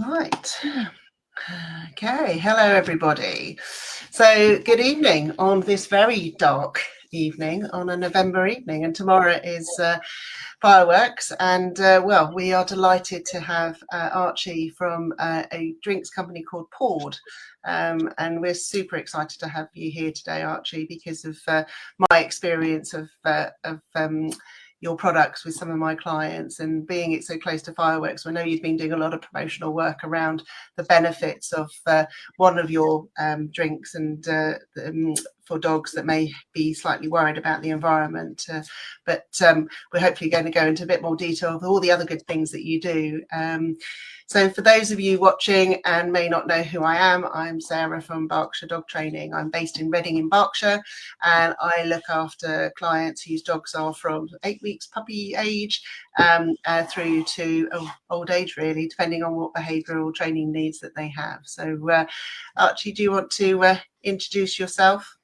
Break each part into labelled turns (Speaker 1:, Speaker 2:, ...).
Speaker 1: Right. Okay. Hello, everybody. So, good evening on this very dark evening, on a November evening, and tomorrow is fireworks. And well, we are delighted to have Archie from a drinks company called PAWD. And we're super excited to have you here today, Archie, because of my experience of your products with some of my clients, and being it so close to fireworks. I know you've been doing a lot of promotional work around the benefits of one of your drinks, and for dogs that may be slightly worried about the environment. But we're hopefully going to go into a bit more detail of all the other good things that you do. So for those of you watching and may not know who I am, I'm Sarah from Berkshire Dog Training. I'm based in Reading in Berkshire, and I look after clients whose dogs are from 8 weeks puppy age through to old age, really, depending on what behavioural training needs that they have. So Archie, do you want to introduce yourself?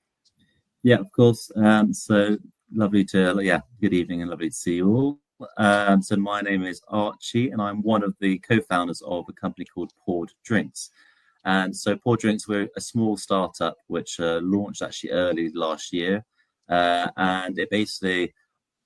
Speaker 2: Yeah, of course. So lovely to, good evening and lovely to see you all. So my name is Archie, and I'm one of the co-founders of a company called PAWD Drinks. And so PAWD Drinks, we're a small startup which launched actually early last year. And it basically,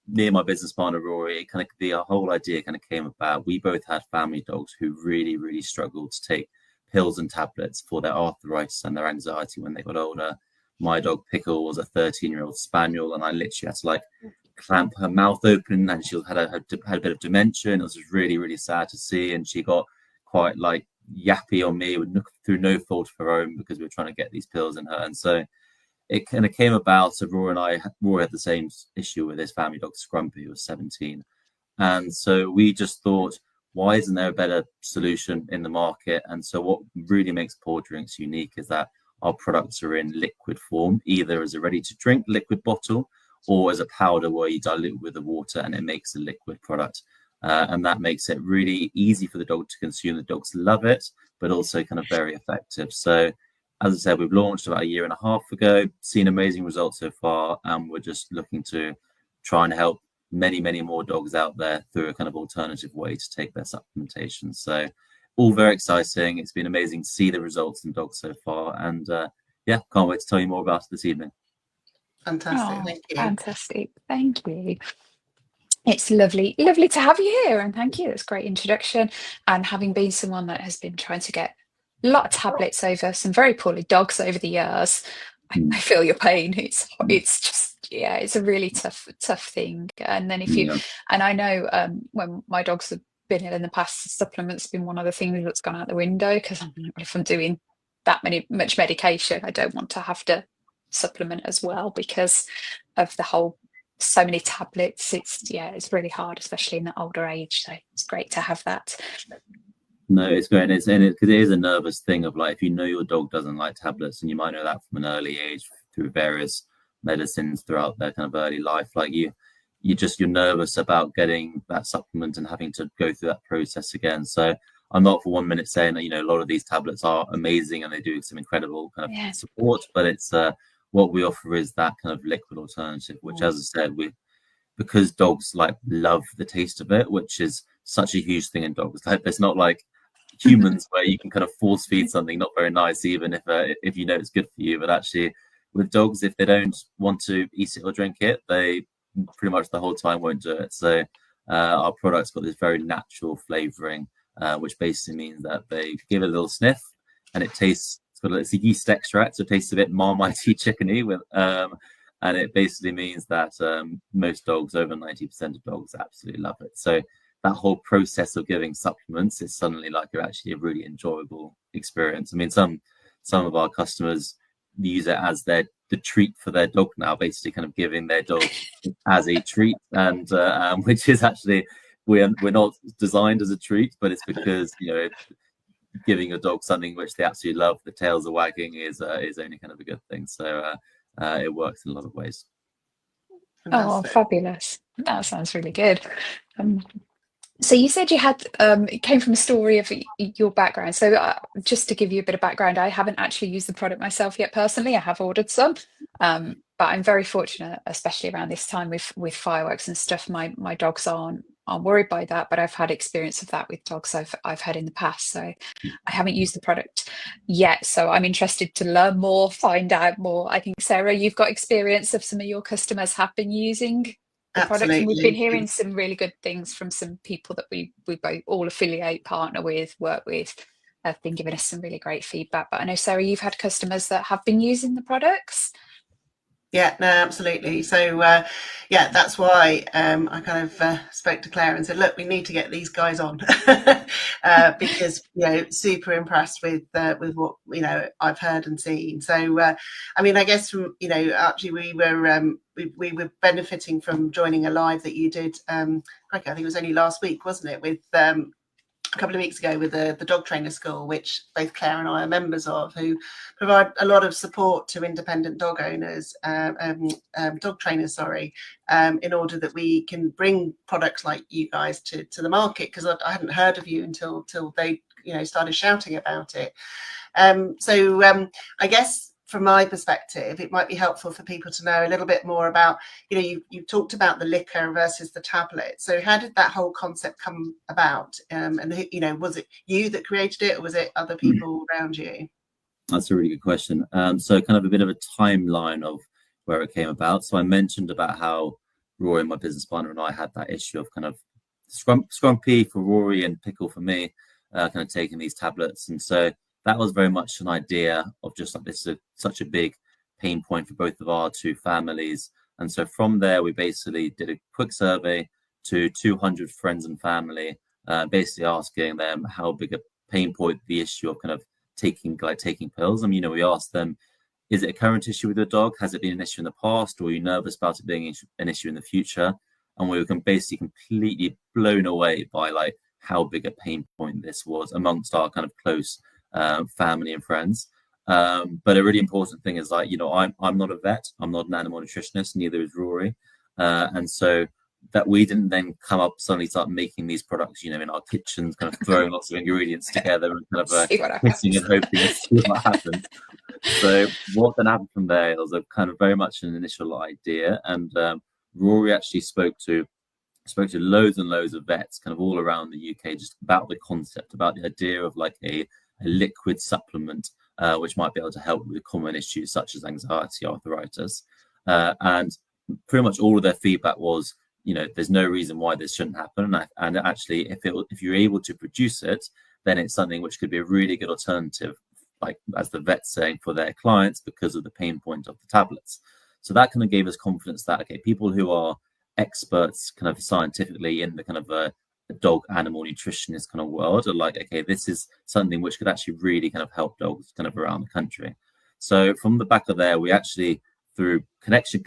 Speaker 2: me and my business partner, Rory, the whole idea kind of came about. We both had family dogs who really, really struggled to take pills and tablets for their arthritis and their anxiety when they got older. My dog Pickle was a 13-year-old spaniel, and I literally had to clamp her mouth open, and she had a bit of dementia, and it was just really, really sad to see. And she got quite yappy on me through no fault of her own, because we were trying to get these pills in her. And so it kind of came about. So Rory had the same issue with his family dog Scrumpy, who was 17. And so we just thought, why isn't there a better solution in the market? And so what really makes PAWD Drinks unique is that our products are in liquid form, either as a ready-to-drink liquid bottle or as a powder where you dilute with the water and it makes a liquid product. And that makes it really easy for the dog to consume. The dogs love it, but also kind of very effective. So as I said, we've launched about a year and a half ago, seen amazing results so far, and we're just looking to try and help many, many more dogs out there through a kind of alternative way to take their supplementation. So all very exciting. It's been amazing to see the results in dogs so far, and can't wait to tell you more about it this evening.
Speaker 1: Fantastic. Thank you.
Speaker 3: Fantastic. Thank you. It's lovely to have you here, and thank you. It's a great introduction. And having been someone that has been trying to get a lot of tablets over some very poorly dogs over the years, I feel your pain. It's just, it's a really tough thing. And then and I know when my dogs have been ill in the past, supplements have been one of the things that's gone out the window, because if I'm doing that much medication, I don't want to have to supplement as well because of so many tablets. It's really hard, especially in the older age. So it's great to have that.
Speaker 2: No, it's great, because it is a nervous thing of if you know your dog doesn't like tablets, and you might know that from an early age through various medicines throughout their kind of early life, you're nervous about getting that supplement and having to go through that process again. So I'm not for 1 minute saying that a lot of these tablets are amazing and they do some incredible kind of support, but it's what we offer is that kind of liquid alternative, which, as I said, because dogs love the taste of it, which is such a huge thing in dogs. It's not like humans where you can kind of force feed something not very nice, even if you know it's good for you. But actually, with dogs, if they don't want to eat it or drink it, they pretty much the whole time won't do it. So our product's got this very natural flavoring, which basically means that they give it a little sniff, and it's a yeast extract, so it tastes a bit marmitey, chickeny with and it basically means that most dogs, over 90% of dogs, absolutely love it. So that whole process of giving supplements is suddenly actually a really enjoyable experience. I mean, some of our customers use it as the treat for their dog now, basically kind of giving their dog as a treat, and which is actually we're not designed as a treat, but it's because giving a dog something which they absolutely love, the tails are wagging, is only kind of a good thing. So it works in a lot of ways.
Speaker 3: Oh, fabulous. That sounds really good. So you said you had it came from a story of your background. So just to give you a bit of background, I haven't actually used the product myself yet personally. I have ordered some, but I'm very fortunate, especially around this time with fireworks and stuff. My dogs aren't aren't worried by that, but I've had experience of that with dogs I've had in the past. So I haven't used the product yet. So I'm interested to learn more, find out more. I think, Sarah, you've got experience of some of your customers have been using the product, and we've been hearing some really good things from some people that we both all affiliate, partner with, work with, have been giving us some really great feedback. But I know, Sarah, you've had customers that have been using the products.
Speaker 1: Yeah, no, absolutely. So, yeah, that's why I kind of spoke to Claire and said, look, we need to get these guys on because, super impressed with what, I've heard and seen. So, I mean, I guess from, Archie, we were benefiting from joining a live that you did, I think it was only last week, wasn't it, with a couple of weeks ago with the dog trainer school, which both Claire and I are members of, who provide a lot of support to independent dog owners, dog trainers, in order that we can bring products like you guys to the market, because I hadn't heard of you until they started shouting about it. So I guess from my perspective, it might be helpful for people to know a little bit more about, you talked about the liquor versus the tablet. So how did that whole concept come about? And, was it you that created it, or was it other people around you?
Speaker 2: That's a really good question. So kind of a bit of a timeline of where it came about. So I mentioned about how Rory, my business partner, and I had that issue of kind of scrumpy for Rory and pickle for me, kind of taking these tablets. And so that was very much an idea of just like, this is such a big pain point for both of our two families. And so from there, we basically did a quick survey to 200 friends and family, basically asking them how big a pain point the issue of kind of taking pills. I mean, we asked them, is it a current issue with your dog? Has it been an issue in the past? Or are you nervous about it being an issue in the future? And we were basically completely blown away by like how big a pain point this was amongst our kind of close family and friends. But a really important thing is like, I'm not a vet, I'm not an animal nutritionist, neither is Rory. And so that we didn't then come up suddenly start making these products, in our kitchens, kind of throwing lots of ingredients together and kind of hissing and hoping to see what happens. So what then happened from there was a kind of very much an initial idea, and Rory actually spoke to loads and loads of vets kind of all around the UK just about the concept, about the idea of like a liquid supplement which might be able to help with common issues such as anxiety, arthritis, and pretty much all of their feedback was, there's no reason why this shouldn't happen, and actually if you're able to produce it, then it's something which could be a really good alternative, like as the vet's saying, for their clients because of the pain point of the tablets. So that kind of gave us confidence that, okay, people who are experts kind of scientifically in the kind of a dog animal nutritionist kind of world are like, okay, this is something which could actually really kind of help dogs kind of around the country. So from the back of there, we actually, through connection,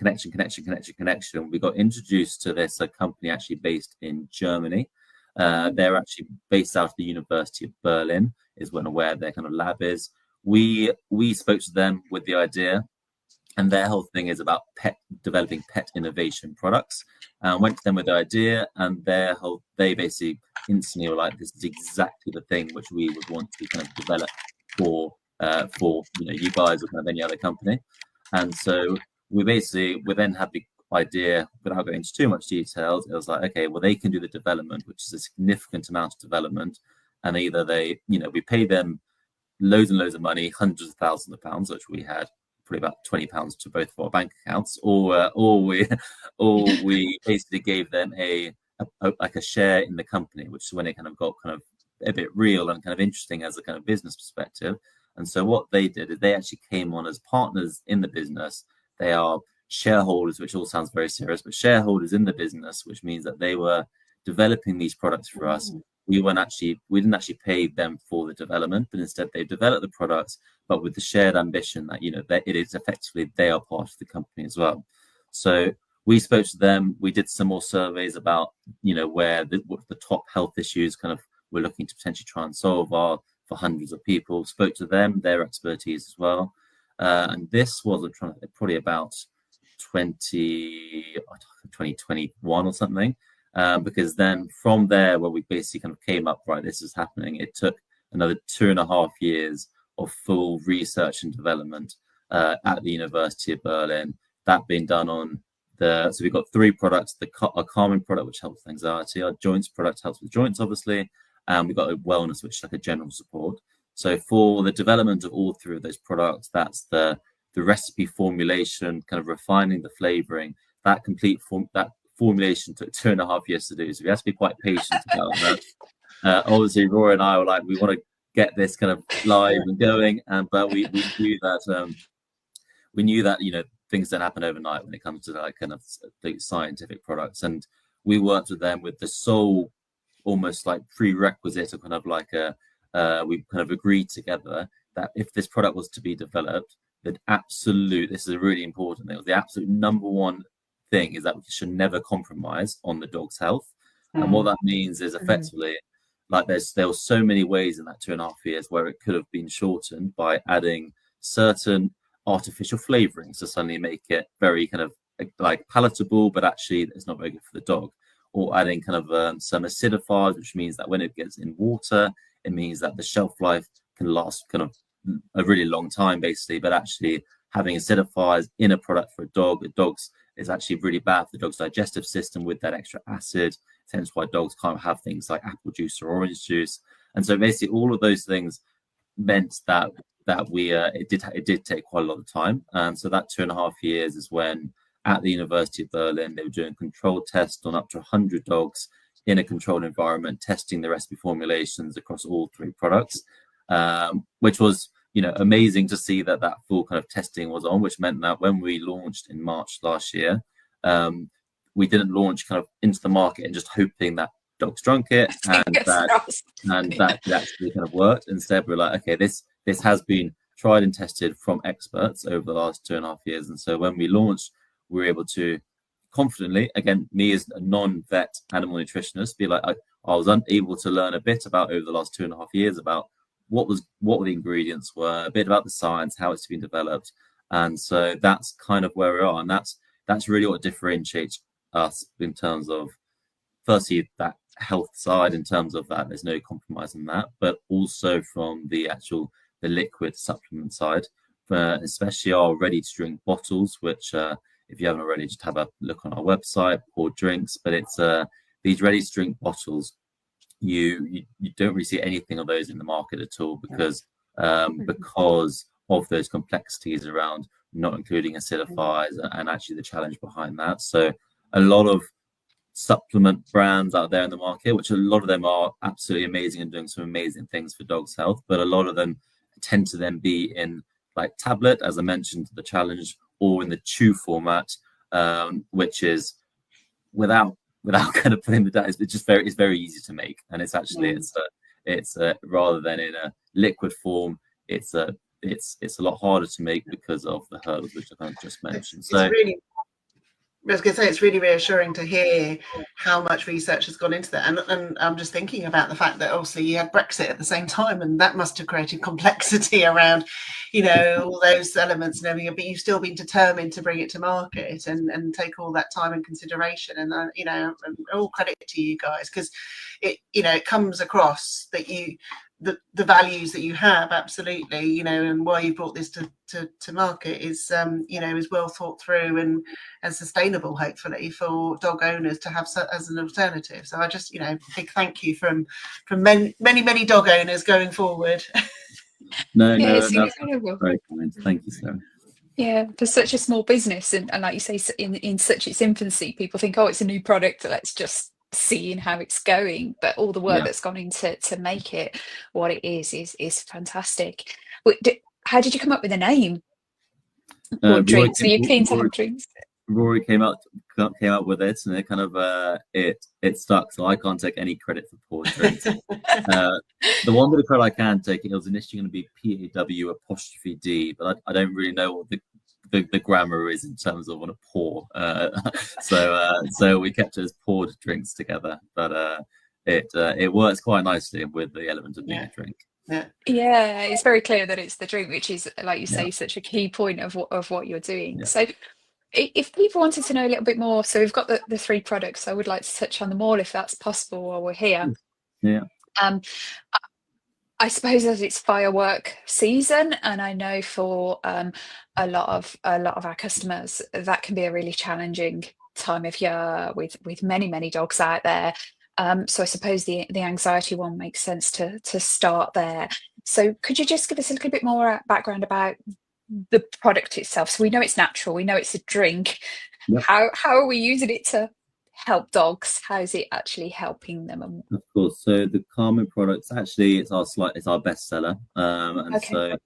Speaker 2: we got introduced to this company actually based in Germany. They're actually based out of the University of Berlin, is where their kind of lab is. We spoke to them with the idea, and their whole thing is about developing pet innovation products. Went to them with the idea, and they basically instantly were like, this is exactly the thing which we would want to kind of develop for you guys or kind of any other company. And so we then had the idea, without going into too much details, it was like, okay, well, they can do the development, which is a significant amount of development, and either we pay them loads and loads of money, hundreds of thousands of pounds, which we had probably about £20 to both of our bank accounts, or we basically gave them a share in the company, which is when it kind of got kind of a bit real and kind of interesting as a kind of business perspective. And so what they did is they actually came on as partners in the business. They are shareholders, which all sounds very serious, but shareholders in the business, which means that they were developing these products for us. We didn't actually pay them for the development, but instead they developed the products, but with the shared ambition that, that it is effectively they are part of the company as well. So we spoke to them. We did some more surveys about, what the top health issues kind of we're looking to potentially try and solve are for hundreds of people. Spoke to them, their expertise as well. And this was probably about 2021 or something. Because then from there, where we basically kind of came up, right, this is happening, it took another 2.5 years of full research and development at the University of Berlin, that being done on So we've got 3 products: our calming product, which helps with anxiety; our joints product helps with joints, obviously, and we've got a wellness, which is like a general support. So for the development of all 3 of those products, that's the recipe formulation, kind of refining the flavoring. That formulation took 2.5 years to do, so we have to be quite patient about that. Obviously, Rory and I were like, we want to get this kind of live and going, but we knew that things don't happen overnight when it comes to like kind of the scientific products, and we worked with them with the sole almost like prerequisite of kind of like we kind of agreed together that if this product was to be developed, that this is a really important thing, the absolute number one thing is that we should never compromise on the dog's health. And what that means is effectively like there were so many ways in that 2.5 years where it could have been shortened by adding certain artificial flavorings to suddenly make it very kind of like palatable, but actually it's not very good for the dog, or adding kind of some acidifiers, which means that when it gets in water, it means that the shelf life can last kind of a really long time, basically. But actually having acidifiers in a product for a dog's is actually really bad for the dog's digestive system with that extra acid. Hence why dogs can't have things like apple juice or orange juice. And so basically all of those things meant that it did take quite a lot of time. And so that 2.5 years is when at the University of Berlin they were doing controlled tests on up to 100 dogs in a controlled environment, testing the recipe formulations across all 3 products, which was amazing to see that full kind of testing was on, which meant that when we launched in March last year, we didn't launch kind of into the market and just hoping that dogs drunk it and that could actually kind of worked. Instead, we're like, okay, this has been tried and tested from experts over the last 2.5 years. And so when we launched, we were able to confidently, again, me as a non-vet animal nutritionist, be like, I was unable to learn a bit about over the last 2.5 years about what the ingredients were, a bit about the science, how it's been developed. And so that's kind of where we are. And that's really what differentiates us in terms of, firstly, that health side, in terms of that there's no compromise in that, but also from the liquid supplement side, especially our ready to drink bottles, which if you haven't already, just have a look on our website, PAWD Drinks. But it's these ready to drink bottles, you don't really see anything of those in the market at all, because of those complexities around not including acidifiers and actually the challenge behind that. So a lot of supplement brands out there in the market, which a lot of them are absolutely amazing and doing some amazing things for dogs' health, but a lot of them tend to then be in like tablet, as I mentioned, the challenge, or in the chew format, which is without kind of putting the data, it's very easy to make, and it's actually it's rather than in a liquid form, it's a lot harder to make because of the hurdles which I kind of just mentioned.
Speaker 1: I was going to say, it's really reassuring to hear how much research has gone into that. And I'm just thinking about the fact that obviously you had Brexit at the same time, and that must have created complexity around, all those elements and everything. But you've still been determined to bring it to market and take all that time and consideration. And, all credit to you guys, because it comes across that the values that you have, absolutely, and why you brought this to market is well thought through and sustainable, hopefully, for dog owners to have as an alternative. So I just, big thank you from many dog owners going forward.
Speaker 2: No,
Speaker 3: it's
Speaker 2: that's
Speaker 3: incredible.
Speaker 2: very kind. Thank you, Sarah.
Speaker 3: Yeah, for such a small business, and like you say, in such its infancy, people think, oh, it's a new product, let's just seeing how it's going, but all the work that's gone into to make it what it is fantastic. How did you come up with the name? Drinks. Were you keen to have drinks?
Speaker 2: Rory came up with it, and it kind of it stuck. So I can't take any credit for PAWD Drinks. The one bit of credit I can take, it was initially going to be PAWD, but I don't really know what the grammar is in terms of on a paw. So we kept it as PAWD Drinks together, but it works quite nicely with the element of being a drink.
Speaker 3: Yeah, it's very clear that it's the drink, which is, like you say, such a key point of what you're doing. So if people wanted to know a little bit more, so we've got the 3 products. I would like to touch on them all if that's possible while we're here. I suppose as it's firework season, and I know for a lot of our customers that can be a really challenging time of year with many dogs out there. So I suppose the anxiety one makes sense to start there. So could you just give us a little bit more background about the product itself? So we know it's natural, we know it's a drink.
Speaker 2: Yep.
Speaker 3: How are we using it to help dogs? How is it actually helping them?
Speaker 2: Of course. So the Calming products, actually, it's our best seller. And
Speaker 3: Okay.
Speaker 2: so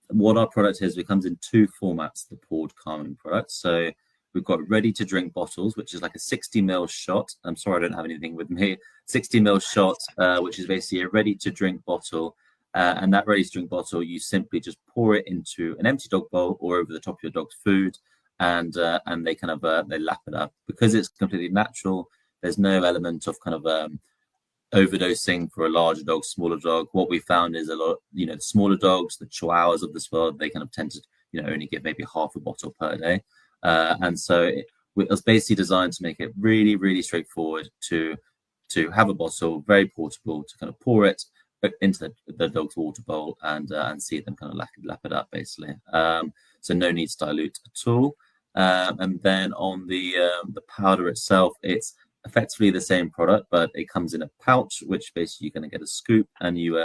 Speaker 2: what our product is, it comes in two formats, the PAWD Calming product. So we've got ready to drink bottles, which is like a 60 ml shot. I'm sorry, I don't have anything with me. 60 ml shot, which is basically a ready to drink bottle. And that ready to drink bottle, you simply just pour it into an empty dog bowl or over the top of your dog's food, and they kind of they lap it up. Because it's completely natural, there's no element of kind of overdosing for a larger dog, smaller dog. What we found is a lot, the smaller dogs, the chihuahuas of this world, they kind of tend to, only get maybe half a bottle per day. And so it was basically designed to make it really, really straightforward to have a bottle, very portable, to kind of pour it into the dog's water bowl and see them kind of lap it up, basically. So no need to dilute at all. And then on the powder itself, it's effectively the same product, but it comes in a pouch, which basically you're going to get a scoop, and you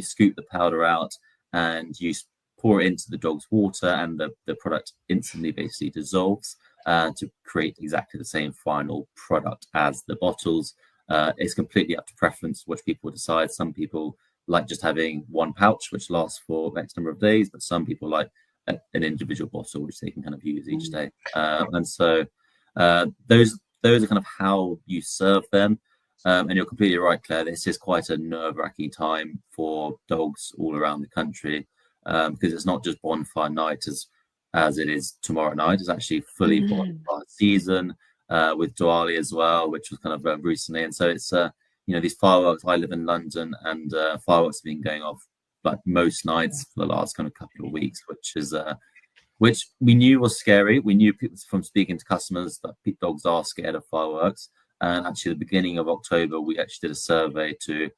Speaker 2: scoop the powder out and you pour it into the dog's water, and the product instantly basically dissolves to create exactly the same final product as the bottles. It's completely up to preference which people decide. Some people like just having one pouch, which lasts for X number of days, but some people like an individual bottle, which they can kind of use each day. And so those are kind of how you serve them. And you're completely right, Claire. This is quite a nerve-wracking time for dogs all around the country, because it's not just bonfire night as it is tomorrow night. It's actually fully bonfire season with Diwali as well, which was kind of recently. And so it's these fireworks. I live in London, and fireworks have been going off like most nights for the last kind of couple of weeks, which we knew was scary. We knew from speaking to customers that dogs are scared of fireworks. And actually, at the beginning of October, we actually did a survey to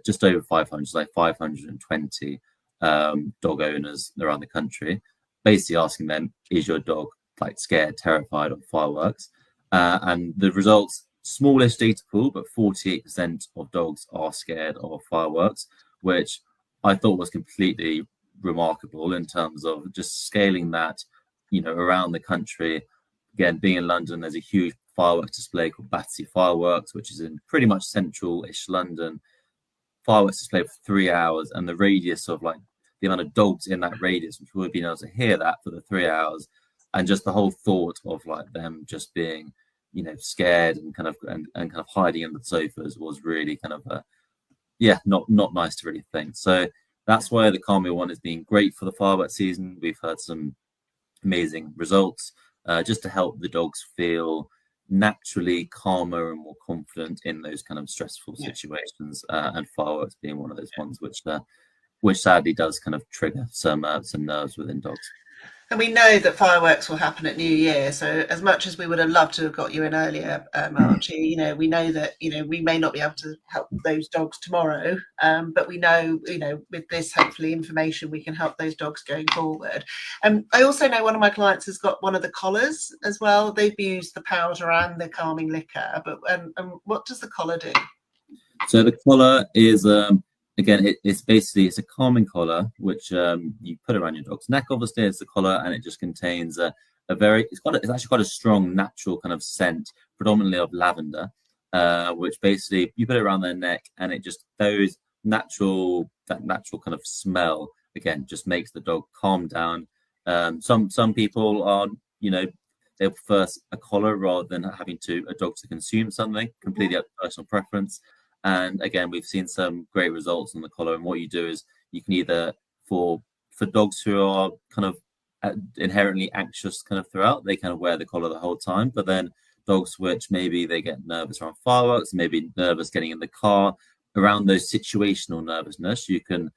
Speaker 2: just over 500, like 520 dog owners around the country, basically asking them, is your dog like scared, terrified of fireworks? And the results, smallish data pool, but 48% of dogs are scared of fireworks, which I thought was completely remarkable in terms of just scaling that, around the country. Again, being in London, there's a huge fireworks display called Battersea Fireworks, which is in pretty much central-ish London. Fireworks display for 3 hours, and the radius of like the amount of dogs in that radius, which would have been able to hear that for the 3 hours, and just the whole thought of like them just being, scared and kind of hiding in the sofas was really kind of not nice to really think. So that's why the Calming one has been great for the fireworks season. We've heard some amazing results, just to help the dogs feel naturally calmer and more confident in those kind of stressful situations, and fireworks being one of those ones which sadly does kind of trigger some nerves within dogs.
Speaker 1: And we know that fireworks will happen at New Year. So as much as we would have loved to have got you in earlier, Archie, we know that, we may not be able to help those dogs tomorrow, but we know, with this, hopefully, information, we can help those dogs going forward. I also know one of my clients has got one of the collars as well. They've used the powder and the calming liquor, but what does the collar do?
Speaker 2: So the collar is... again, it's a calming collar, which you put around your dog's neck. Obviously, it's a collar, and it just contains it's actually quite a strong natural kind of scent, predominantly of lavender, which basically you put it around their neck, and it just that natural kind of smell again just makes the dog calm down. Some people are they prefer a collar rather than having a dog to consume something, completely up to personal preference. And again, we've seen some great results on the collar. And what you do is you can either, for dogs who are kind of inherently anxious kind of throughout, they kind of wear the collar the whole time. But then dogs which maybe they get nervous around fireworks, maybe nervous getting in the car, around those situational nervousness, you can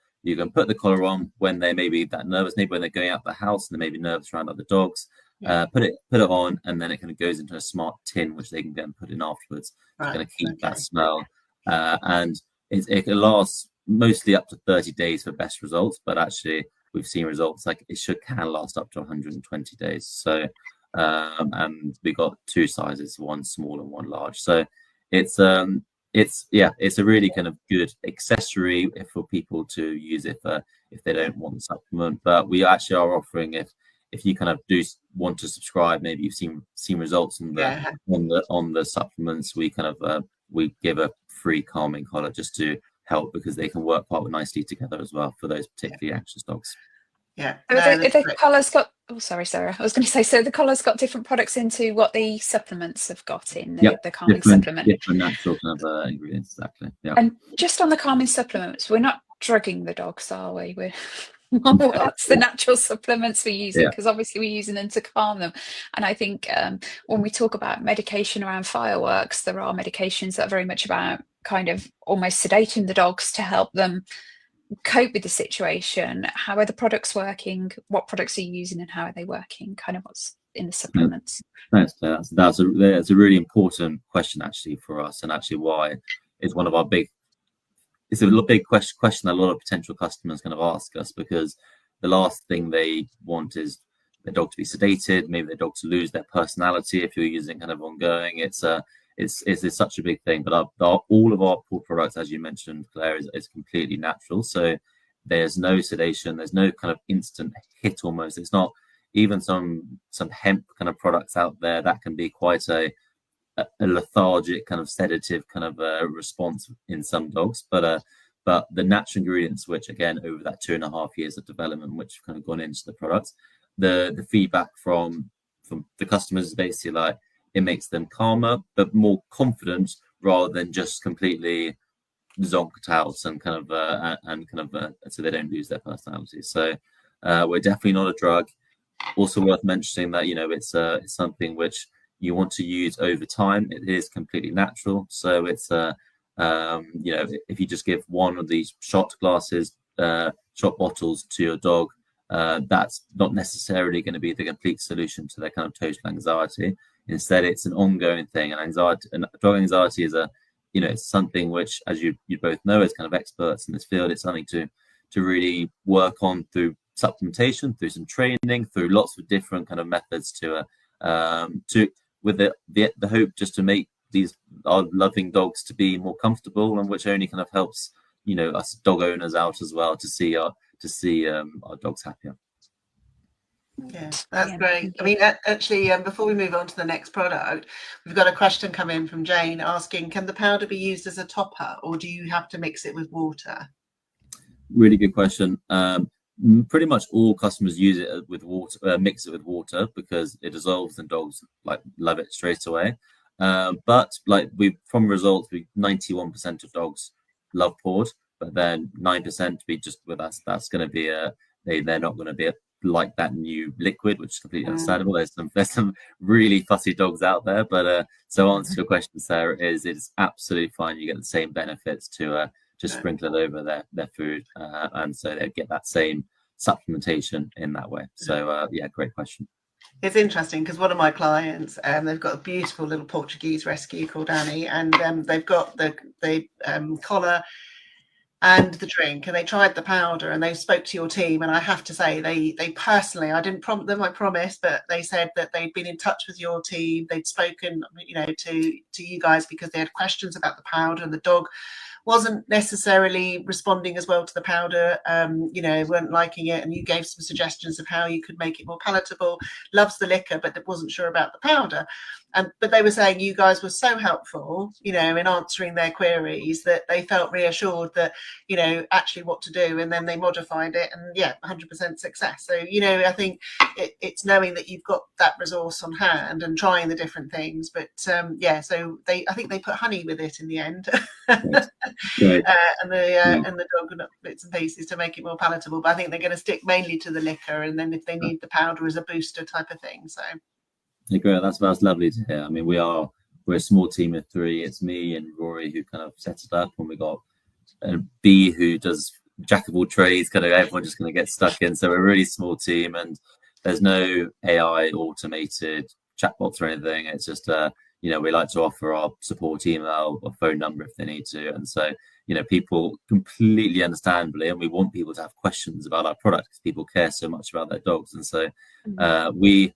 Speaker 2: put the collar on when they may be that nervous, maybe when they're going out the house and they may be nervous around other dogs. Put it on, and then it kind of goes into a smart tin, which they can then put in afterwards. It's going to keep that smell. And it lasts mostly up to 30 days for best results, but actually we've seen results like it can last up to 120 days. So and we got two sizes, one small and one large. So it's a really kind of good accessory for people to use if they don't want the supplement. But we actually are offering, if you kind of do want to subscribe, maybe you've seen results on the supplements, we kind of we give a free calming collar just to help, because they can work quite nicely together as well for those particularly anxious dogs.
Speaker 1: Yeah.
Speaker 3: So the collar's got, oh, sorry, Sarah. I was going to say, so the collar's got different products into what the supplements have got in the calming supplement.
Speaker 2: Different natural kind of ingredients, exactly. Yeah.
Speaker 3: And just on the calming supplements, we're not drugging the dogs, are we? That's the natural supplements we're using, because obviously we're using them to calm them. And I think when we talk about medication around fireworks, there are medications that are very much about kind of almost sedating the dogs to help them cope with the situation. How are the products working? What products are you using, and how are they working? Kind of what's in the supplements.
Speaker 2: Thanks, Claire. That's a really important question actually for us, and actually why it's one of our big question that a lot of potential customers kind of ask us, because the last thing they want is their dog to be sedated, maybe their dog to lose their personality if you're using kind of ongoing. It's such a big thing. But all of our PAWD products, as you mentioned, Claire, is completely natural. So there's no sedation, there's no kind of instant hit almost. It's not even some hemp kind of products out there that can be quite a lethargic kind of sedative kind of response in some dogs. But the natural ingredients, which again over that 2.5 years of development, which have kind of gone into the products, the feedback from the customers is basically like, it makes them calmer but more confident, rather than just completely zonked out and kind of so they don't lose their personality. So we're definitely not a drug. Also worth mentioning that it's something which you want to use over time. It is completely natural. So it's if you just give one of these shot bottles to your dog, that's not necessarily going to be the complete solution to their kind of total anxiety. Instead, it's an ongoing thing. And dog anxiety is it's something which, as you both know as kind of experts in this field, it's something to really work on through supplementation, through some training, through lots of different kind of methods with the hope just to make our loving dogs to be more comfortable, and which only kind of helps us dog owners out as well to see our dogs happier.
Speaker 1: Yeah, that's great. I mean, actually, before we move on to the next product, we've got a question come in from Jane asking, can the powder be used as a topper, or do you have to mix it with water?
Speaker 2: Really good question. Pretty much all customers use it with water, mix it with water, because it dissolves and dogs love it straight away. But from results, 91% of dogs love PAWD, but then 9% that's going to be they're not going to be like that new liquid, which is completely understandable. There's some really fussy dogs out there, but so answer to your question, Sarah, it's absolutely fine. You get the same benefits to just sprinkle it over their food, and so they get that same supplementation in that way. So great question.
Speaker 1: It's interesting because one of my clients, they've got a beautiful little Portuguese rescue called Annie, and they've got the collar and the drink, and they tried the powder, and they spoke to your team, and I have to say they personally, I didn't prompt them, I promise, but they said that they'd been in touch with your team, they'd spoken to you guys because they had questions about the powder, and the dog wasn't necessarily responding as well to the powder, weren't liking it, and you gave some suggestions of how you could make it more palatable. Loves the liquor, but wasn't sure about the powder. But they were saying you guys were so helpful, in answering their queries, that they felt reassured that, actually what to do, and then they modified it, and 100% success. So, I think it's knowing that you've got that resource on hand and trying the different things. But so I think they put honey with it in the end.
Speaker 2: Right.
Speaker 1: And the dog bits and pieces to make it more palatable. But I think they're going to stick mainly to the liquor, and then if they need the powder as a booster type of thing. So
Speaker 2: great. That's lovely to hear. I mean, we're a small team of 3. It's me and Rory who kind of sets it up, and we got a B who does jack of all trades. Kind of everyone just going to get stuck in. So we're a really small team, and there's no AI automated chatbots or anything. It's just we like to offer our support email or phone number if they need to. And so, people completely understandably, and we want people to have questions about our product because people care so much about their dogs. And so we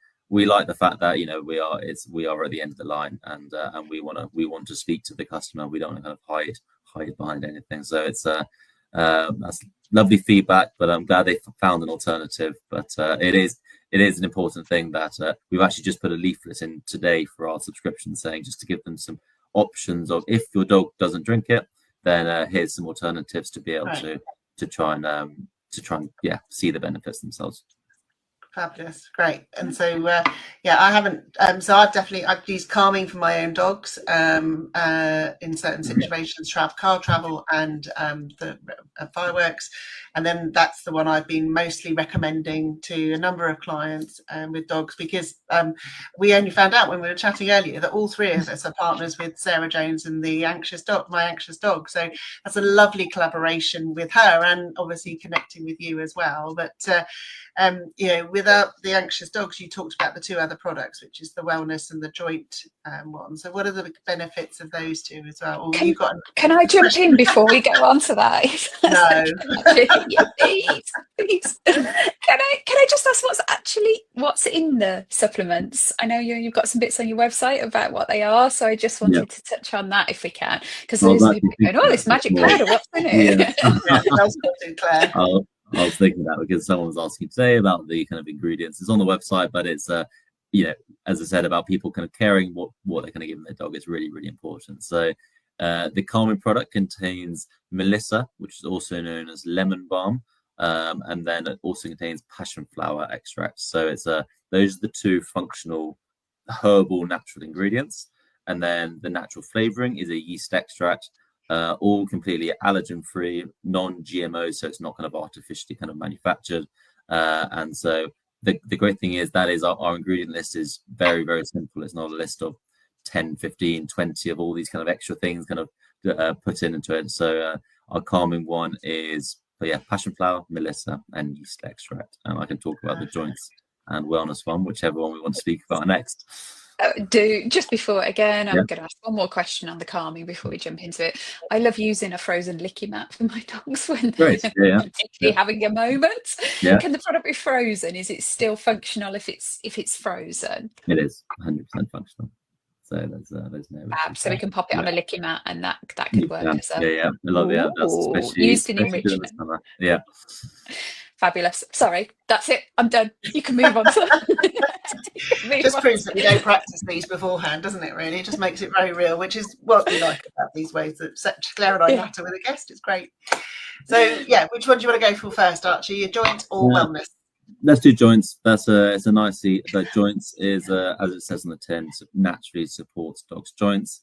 Speaker 2: like the fact that we are at the end of the line, and we want to speak to the customer. We don't want to kind of hide behind anything. So it's that's lovely feedback, but I'm glad they found an alternative. But it is an important thing that we've actually just put a leaflet in today for our subscription, saying just to give them some options of, if your dog doesn't drink it, then here's some alternatives to be able to try and see the benefits themselves.
Speaker 1: Fabulous, great. And so I haven't so I've used calming for my own dogs in certain situations, car travel and the fireworks, and then that's the one I've been mostly recommending to a number of clients with dogs, because we only found out when we were chatting earlier that all three of us are partners with Sarah Jones and my anxious dog, so that's a lovely collaboration with her, and obviously connecting with you as well. But without the anxious dogs, you talked about the two other products, which is the wellness and the joint one. So what are the benefits of those two as well? Or
Speaker 3: can I jump in before we go on to that?
Speaker 1: No.
Speaker 3: Yeah, please. Can I just ask what's in the supplements? I know you've got some bits on your website about what they are, so I just wanted to touch on that if we can, because there's people going, this magic powder, what's in it?
Speaker 1: Claire.
Speaker 2: I was thinking that because someone was asking today about the kind of ingredients. It's on the website, but it's as I said, about people kind of caring what they're going to give their dog is really, really important. So the calming product contains melissa, which is also known as lemon balm, and then it also contains passion flower extract. So it's those are the two functional herbal natural ingredients, and then the natural flavoring is a yeast extract. All completely allergen free, non-GMO, so it's not kind of artificially kind of manufactured. And so the great thing is that is our ingredient list is very, very simple. It's not a list of 10, 15, 20 of all these kind of extra things kind of put into it. So our calming one is passion flower, melissa, and yeast extract. And I can talk about the joints and wellness one, whichever one we want to speak about next.
Speaker 3: Just before, again, I'm going to ask one more question on the calming before we jump into it. I love using a frozen licky mat for my dogs when they're particularly having a moment. Can the product be frozen? Is it still functional if it's frozen?
Speaker 2: It is 100% functional. So there's no
Speaker 3: so we can pop it on a licky mat, and that could work as a
Speaker 2: I love it. That's especially
Speaker 3: used in enrichment. Fabulous. Sorry, that's it. I'm done. You can move on.
Speaker 1: Just proves that we don't practice these beforehand, doesn't it, really? It just makes it very real, which is what we like about these ways that Claire and I natter with a guest. It's great. So, which one do you want to go for first, Archie? Your joint or wellness?
Speaker 2: Let's do joints. It's a nicely. The joints is, as it says on the tin, naturally supports dogs' joints.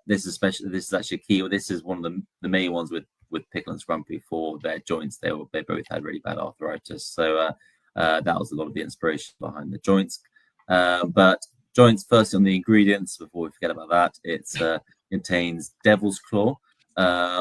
Speaker 2: This is actually key. This is one of the main ones with Pickle and Scrumpy for their joints. They both had really bad arthritis, so that was a lot of the inspiration behind the joints. But joints, first on the ingredients before we forget about that, it contains devil's claw,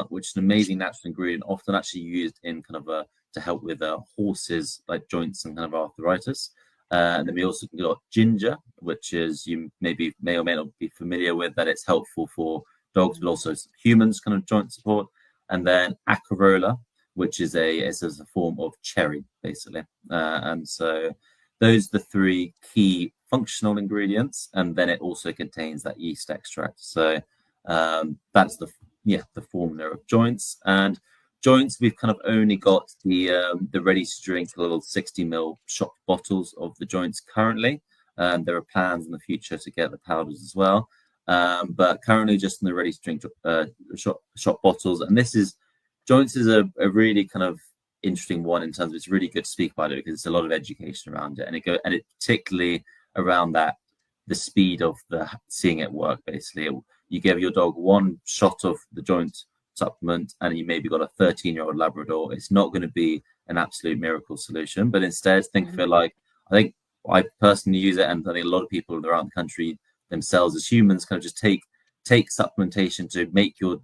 Speaker 2: which is an amazing natural ingredient, often actually used in kind of to help with horses like joints and kind of arthritis. And then we also got ginger, which is you may or may not be familiar with, that it's helpful for dogs but also humans, kind of joint support. And then acerola, which is a form of cherry, basically. And so those are the three key functional ingredients. And then it also contains that yeast extract. So that's the formula of joints. And joints, we've kind of only got the ready to drink little 60 ml shot bottles of the joints currently. There are plans in the future to get the powders as well. But currently just in the ready to drink shot bottles. And joints is a really kind of interesting one in terms of it's really good to speak about it because it's a lot of education around it. And it particularly around that, the speed of seeing it work, basically. You give your dog one shot of the joint supplement and you maybe got a 13-year-old Labrador. It's not going to be an absolute miracle solution, but instead think of it like, I think I personally use it, and I think a lot of people around the country themselves as humans kind of just take supplementation to make your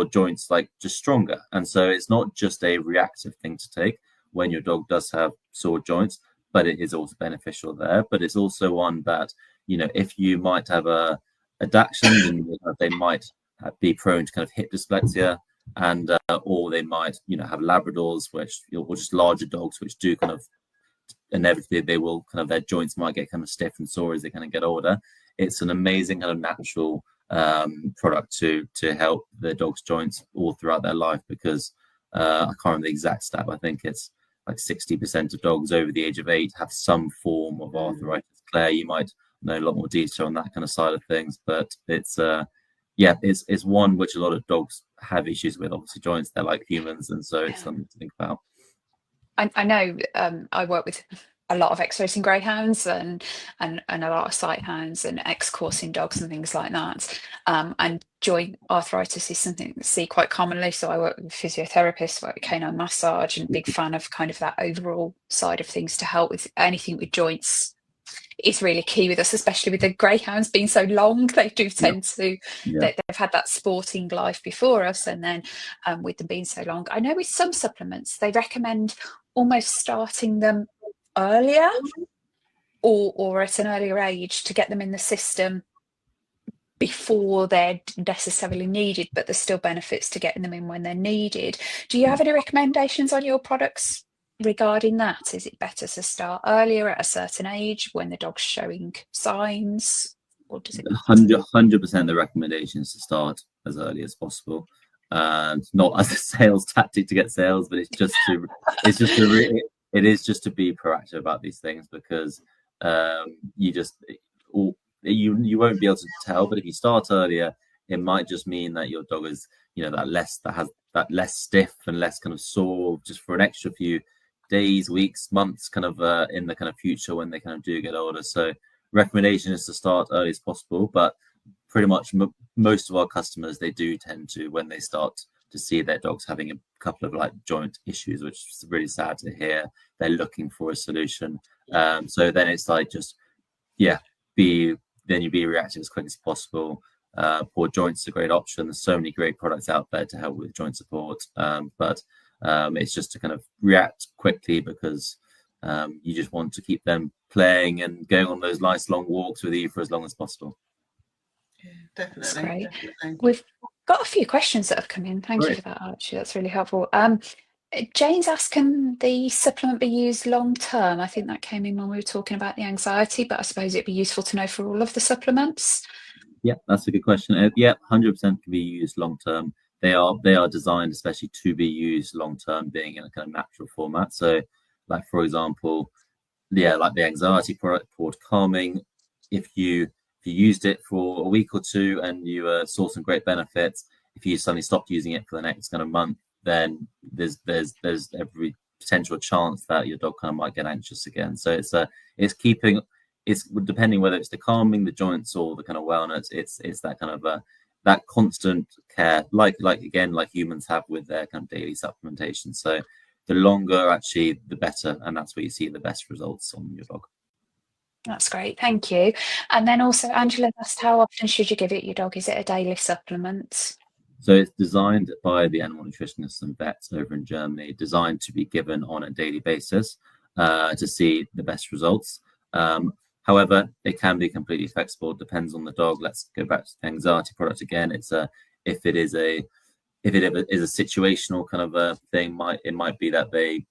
Speaker 2: joints like just stronger. And so it's not just a reactive thing to take when your dog does have sore joints, but it is also beneficial there. But it's also one that, if you might have a adaptations, and they might be prone to kind of hip dyslexia, and or they might have Labradors, which or just larger dogs, which do kind of inevitably they will kind of their joints might get kind of stiff and sore as they kind of get older. It's an amazing kind of natural product to help the dog's joints all throughout their life, because I can't remember the exact stat, but I think it's like 60% of dogs over the age of 8 have some form of arthritis. Claire, you might know a lot more detail on that kind of side of things, but it's it's one which a lot of dogs have issues with. Obviously, joints, they're like humans, and so it's something to think about.
Speaker 3: I know I work with a lot of ex-racing greyhounds and a lot of sight hounds and ex-coursing dogs and things like that. And joint arthritis is something that I see quite commonly. So I work with physiotherapists, work with canine massage, and big fan of kind of that overall side of things to help with anything with joints. Is really key with us, especially with the greyhounds being so long. They do tend to they've had that sporting life before us, and then with them being so long, I know with some supplements they recommend almost starting them earlier or at an earlier age to get them in the system before they're necessarily needed, but there's still benefits to getting them in when they're needed. Do you have any recommendations on your products regarding that? Is it better to start earlier at a certain age when the dog's showing signs, or does it
Speaker 2: 100% the recommendation is to start as early as possible, and not as a sales tactic to get sales, but it is just to be proactive about these things, because you won't be able to tell, but if you start earlier, it might just mean that your dog is that less stiff and less kind of sore just for an extra few days, weeks, months kind of in the kind of future when they kind of do get older. So recommendation is to start early as possible, but pretty much most of our customers, they do tend to, when they start to see their dogs having a couple of like joint issues, which is really sad to hear, they're looking for a solution. So then it's like just be reactive as quick as possible. PAWD Joints is a great option. There's so many great products out there to help with joint support, but it's just to kind of react quickly, because you just want to keep them playing and going on those nice long walks with you for as long as possible.
Speaker 1: Yeah, definitely.
Speaker 3: That's great.
Speaker 1: Definitely.
Speaker 3: We've got a few questions that have come in. Thank you for that, Archie. That's really helpful. Jane's asked, can the supplement be used long term? I think that came in when we were talking about the anxiety, but I suppose it'd be useful to know for all of the supplements.
Speaker 2: Yeah, that's a good question. 100% can be used long term. They are designed especially to be used long term, being in a kind of natural format. So, like for example, like the anxiety product, PAWD Calming, if you used it for a week or two and you saw some great benefits, if you suddenly stopped using it for the next kind of month, then there's every potential chance that your dog kind of might get anxious again. So it's depending whether it's the calming, the joints, or the kind of wellness. It's that kind of that constant care, like humans have with their kind of daily supplementation. So the longer, actually, the better, and that's where you see the best results on your dog.
Speaker 3: That's great, thank you. And then also, Angela asked, how often should you give it your dog? Is it a daily supplement?
Speaker 2: So it's designed by the animal nutritionists and vets over in Germany, designed to be given on a daily basis to see the best results. However, it can be completely flexible. It depends on the dog. Let's go back to the anxiety product again. It's if it is a situational kind of a thing, it might be that they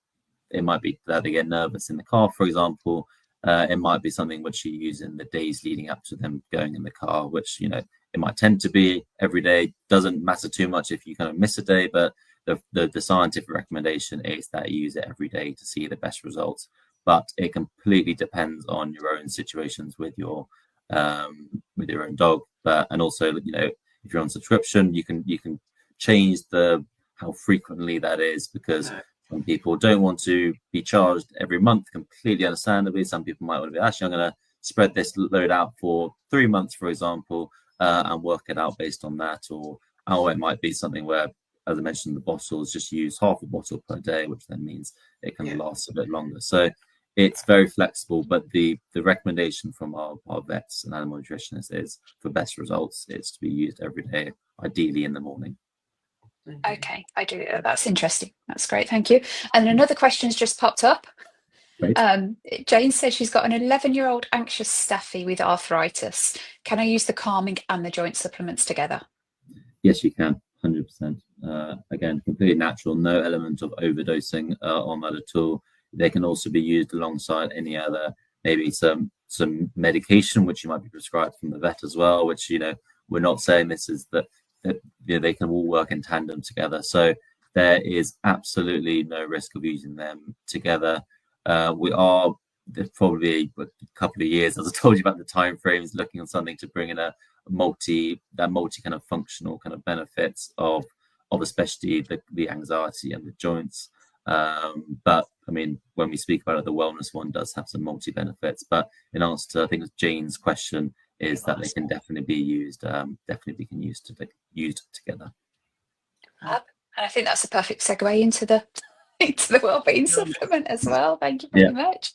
Speaker 2: get nervous in the car, for example. It might be something which you use in the days leading up to them going in the car, which it might tend to be every day. Doesn't matter too much if you kind of miss a day, but the scientific recommendation is that you use it every day to see the best results. But it completely depends on your own situations with your own dog. And also, if you're on subscription, you can change how frequently that is, because some people don't want to be charged every month, completely understandably. Some people might want to be, actually, I'm going to spread this load out for 3 months, for example, and work it out based on that. Or it might be something where, as I mentioned, the bottles just use half a bottle per day, which then means it can last a bit longer. So it's very flexible, but the recommendation from our vets and animal nutritionists is, for best results, it's to be used every day, ideally in the morning.
Speaker 3: Okay, I do. That's interesting. That's great. Thank you. And another question's just popped up.
Speaker 2: Great.
Speaker 3: Jane says she's got an 11-year-old anxious staffy with arthritis. Can I use the calming and the joint supplements together?
Speaker 2: Yes, you can, 100%. Again, completely natural, no element of overdosing on that at all. They can also be used alongside any other, maybe some medication, which you might be prescribed from the vet as well, which, we're not saying this is that they can all work in tandem together. So there is absolutely no risk of using them together. There's probably a couple of years, as I told you about the time frames, looking on something to bring in a multi kind of functional kind of benefits of especially the anxiety and the joints. But I mean, when we speak about it, the wellness one does have some multi benefits. But in answer to, I think it was Jane's question, is that they can definitely be used. Definitely can used together.
Speaker 3: And I think that's a perfect segue into the wellbeing supplement as well. Thank you very much.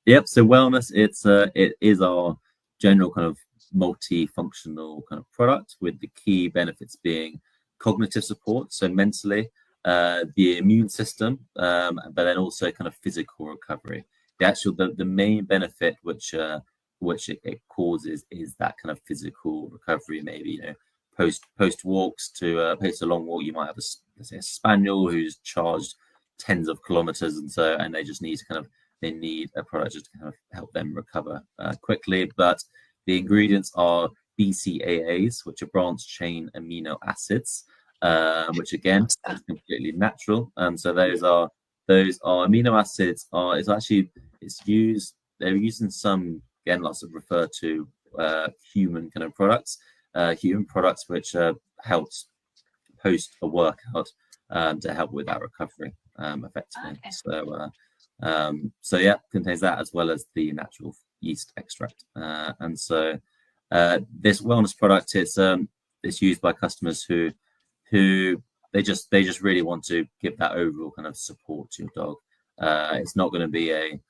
Speaker 2: Yep. So wellness, it is our general kind of multifunctional kind of product, with the key benefits being cognitive support, so mentally, the immune system, but then also kind of physical recovery. The main benefit which it causes is that kind of physical recovery. Maybe post walks to post a long walk, you might have let's say a spaniel who's charged tens of kilometers, and they just need to they need a product just to kind of help them recover quickly. But the ingredients are BCAAs, which are branched chain amino acids, which again is completely natural. So those are amino acids. They're used in some, again, lots of refer to human kind of products, which helps post a workout to help with that recovery effectively. Okay. So contains that as well as the natural yeast extract. And so this wellness product is used by customers who they just really want to give that overall kind of support to your dog. It's not going to be a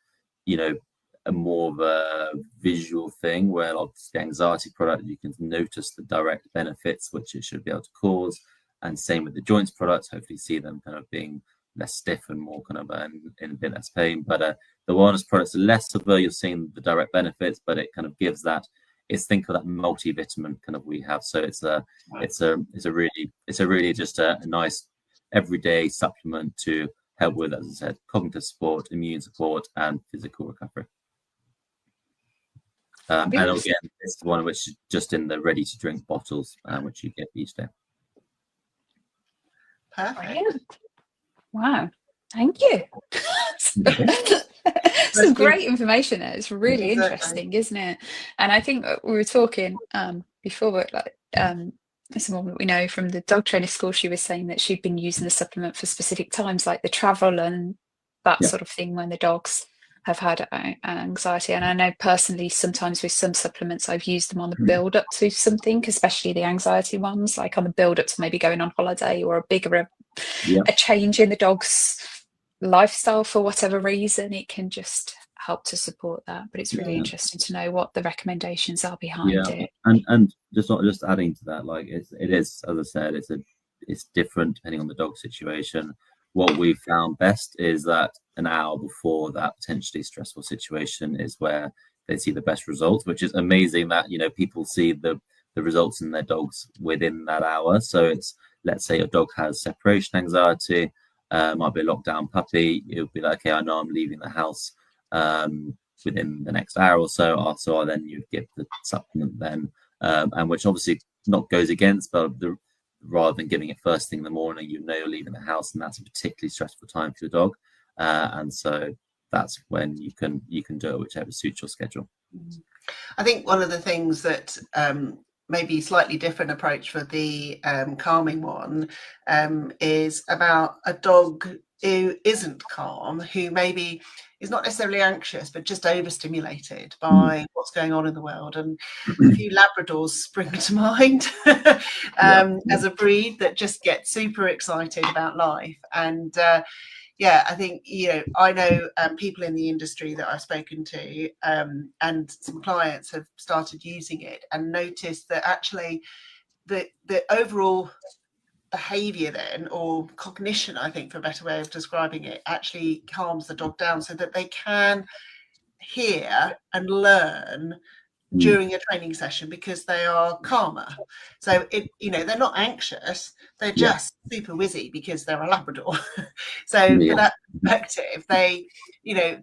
Speaker 2: more of a visual thing where, like the anxiety product, you can notice the direct benefits which it should be able to cause, and same with the joints products. Hopefully see them kind of being less stiff and more kind of in a bit less pain. But the wellness products are less of you're seeing the direct benefits, but it kind of gives that. Think of that multivitamin kind of we have. So it's a really just a nice everyday supplement to help with, as I said, cognitive support, immune support, and physical recovery. And again, it's one which is just in the ready to drink bottles, which you get each day.
Speaker 1: Perfect.
Speaker 3: Wow, thank you. Some great information there. It's really interesting, isn't it? And I think we were talking before, like someone that we know from the dog trainer school, she was saying that she'd been using the supplement for specific times, like the travel and that sort of thing, when the dogs have had anxiety. And I know personally, sometimes with some supplements, I've used them on the build up to something, especially the anxiety ones, like on the build up to maybe going on holiday or a change in the dog's lifestyle for whatever reason. It can just help to support that. But it's really interesting to know what the recommendations are behind it.
Speaker 2: And just adding to that, like it is, as I said, it's different depending on the dog situation. What we found best is that an hour before that potentially stressful situation is where they see the best results, which is amazing that people see the results in their dogs within that hour. So it's, let's say your dog has separation anxiety, might be a lockdown puppy. It'll be like, okay, I know I'm leaving the house within the next hour or so. So then you'd give the supplement then, and which obviously not goes against, but rather than giving it first thing in the morning, you're leaving the house, and that's a particularly stressful time for your dog, and so that's when you can do it whichever suits your schedule.
Speaker 1: I think one of the things that maybe slightly different approach for the calming one is about a dog who isn't calm, who maybe is not necessarily anxious, but just overstimulated by what's going on in the world. And a few Labradors spring to mind as a breed that just gets super excited about life. And I think, I know people in the industry that I've spoken to and some clients have started using it and noticed that actually the overall behaviour then, or cognition, I think, for a better way of describing it, actually calms the dog down so that they can hear and learn during a training session, because they are calmer. So they're not anxious, they're just super whizzy because they're a Labrador. So for that perspective, they're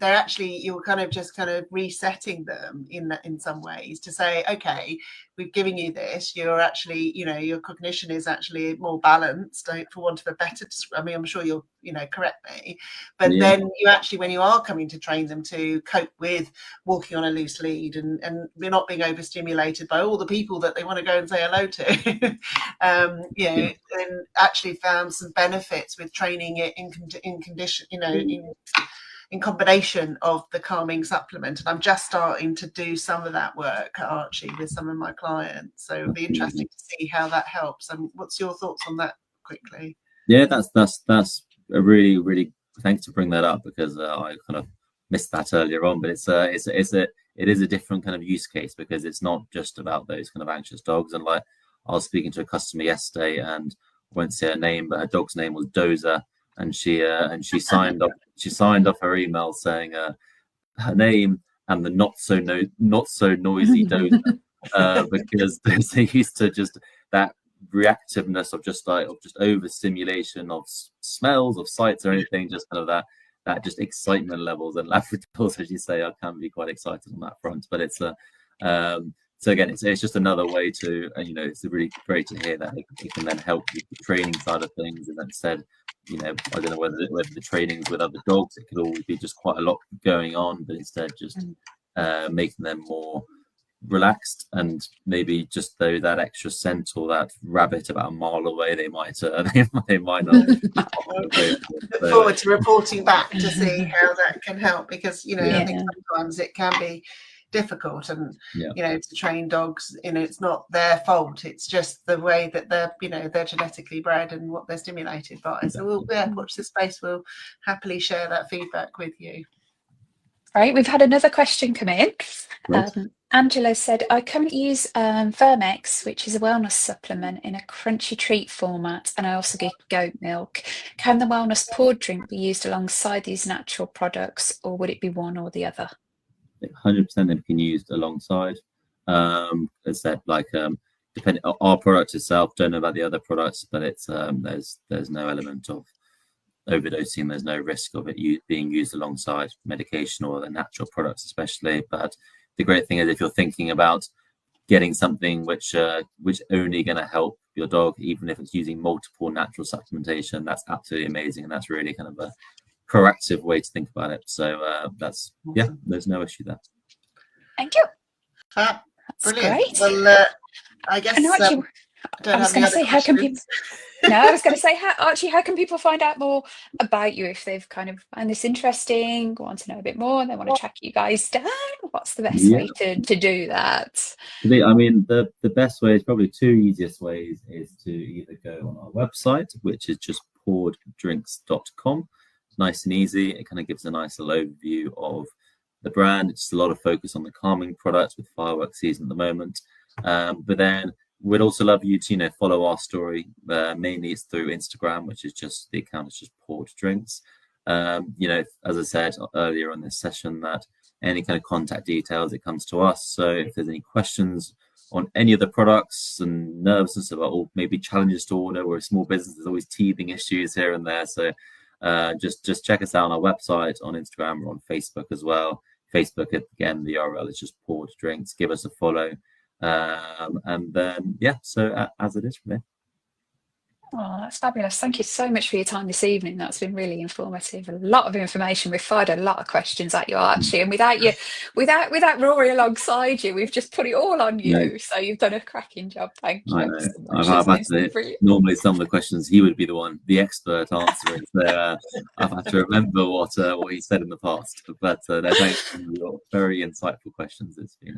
Speaker 1: actually, you're kind of resetting them in some ways to say, okay, we've given you this, you're actually, your cognition is actually more balanced, for want of a better, I mean, I'm sure you'll correct me, but then you actually, when you are coming to train them to cope with walking on a loose lead and we're not being overstimulated by all the people that they want to go and say hello to, and actually found some benefits with training it in condition, in combination of the calming supplement. And I'm just starting to do some of that work, Archie, with some of my clients. So it'll be interesting to see how that helps. And what's your thoughts on that quickly?
Speaker 2: Yeah, that's a really, really, thanks to bring that up, because I kind of missed that earlier on. But it is a different kind of use case, because it's not just about those kind of anxious dogs. And like, I was speaking to a customer yesterday, and I won't say her name, but her dog's name was Dozer, and she signed off her email saying her name and the not so noisy Dozer, because they're used to just that reactiveness of just overstimulation of smells, of sights, or anything, just kind of that just excitement levels. And Labradors, as you say, I can be quite excited on that front. But it's so again, it's just another way to, it's really great to hear that it can then help with the training side of things. And instead, I don't know whether the training's with other dogs, it could always be just quite a lot going on, but instead just making them more relaxed, and maybe just though that extra scent or that rabbit about a mile away, they might not.
Speaker 1: Look forward to reporting back to see how that can help, because I think sometimes it can be difficult, and to train dogs, it's not their fault, it's just the way that they're genetically bred and what they're stimulated by. So we'll watch this space, we'll happily share that feedback with you.
Speaker 3: Right, we've had another question come in. Angela said, I currently use Vermex, which is a wellness supplement in a crunchy treat format, and I also get goat milk. Can the wellness PAWD drink be used alongside these natural products, or would it be one or the other?
Speaker 2: 100% they can used alongside. As said, depending on our product itself, don't know about the other products, but it's there's no element of overdosing, there's no risk of it being used alongside medication or the natural products especially. But the great thing is, if you're thinking about getting something which only going to help your dog, even if it's using multiple natural supplementation, that's absolutely amazing, and that's really kind of a proactive way to think about it. So that's there's no issue there.
Speaker 3: Thank you.
Speaker 1: That's brilliant.
Speaker 3: Great.
Speaker 1: Well, I guess
Speaker 3: I was going to say, how can people? No, I was going to say, Archie, how can people find out more about you if they've kind of find this interesting, want to know a bit more, and they want to track you guys down? What's the best way to do that?
Speaker 2: I mean, the best way is probably two easiest ways is to either go on our website, which is just pawddrinks.com. Nice and easy. It kind of gives a nice little overview of the brand. It's just a lot of focus on the calming products with fireworks season at the moment. But then we'd also love you to follow our story. Mainly it's through Instagram, which is just the account is just PAWD Drinks. As I said earlier on this session, that any kind of contact details, it comes to us. So if there's any questions on any of the products and nervousness about, or maybe challenges to order, we're a small business, there's always teething issues here and there. So just check us out on our website, on Instagram, or on Facebook as well. Facebook, again, the URL is just PAWD Drinks. Give us a follow. And then so as it is from there.
Speaker 3: Oh, that's fabulous. Thank you so much for your time this evening. That's been really informative. A lot of information. We've fired a lot of questions at you, Archie, and without Rory alongside you, we've just put it all on you. So you've done a cracking job. Thank you.
Speaker 2: I know. I've had to, normally some of the questions he would be the expert answering. So I've had to remember what he said in the past. But thanks for your very insightful questions. It's been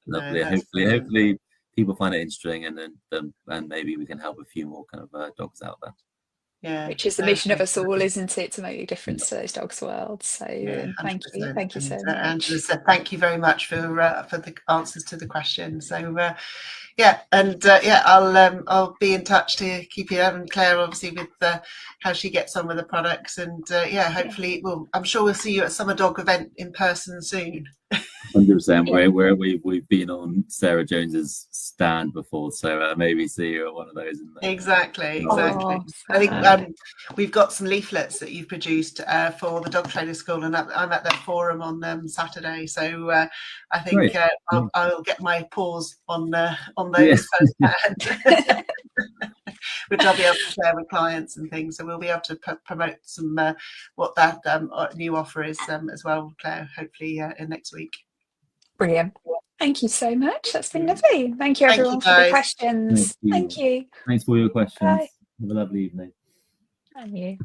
Speaker 2: lovely. Hopefully people find it interesting, and then maybe we can help a few more kind of dogs out there.
Speaker 1: Yeah,
Speaker 3: which is the mission of us all, isn't it, to make a difference to those dogs' world. So thank you so much.
Speaker 1: Angela said thank you very much for the answers to the questions. So Yeah, and I'll be in touch to keep you and Claire obviously with how she gets on with the products, and hopefully I'm sure we'll see you at Summer Dog event in person soon.
Speaker 2: 100%. We've been on Sarah Jones's stand before, so maybe see you at one of those.
Speaker 1: Exactly.
Speaker 3: Oh,
Speaker 1: I think we've got some leaflets that you've produced for the dog trainer school, and I'm at the forum on Saturday, so I think I'll get my paws on those firsthand, which I'll be able to share with clients and things. So we'll be able to promote some what that new offer is as well, Claire. Hopefully in next week.
Speaker 3: Brilliant. Thank you so much. That's been lovely. Thank you, everyone, for the questions. Thank you.
Speaker 2: Thanks for your questions.
Speaker 3: Bye.
Speaker 2: Have a lovely evening.
Speaker 3: And you.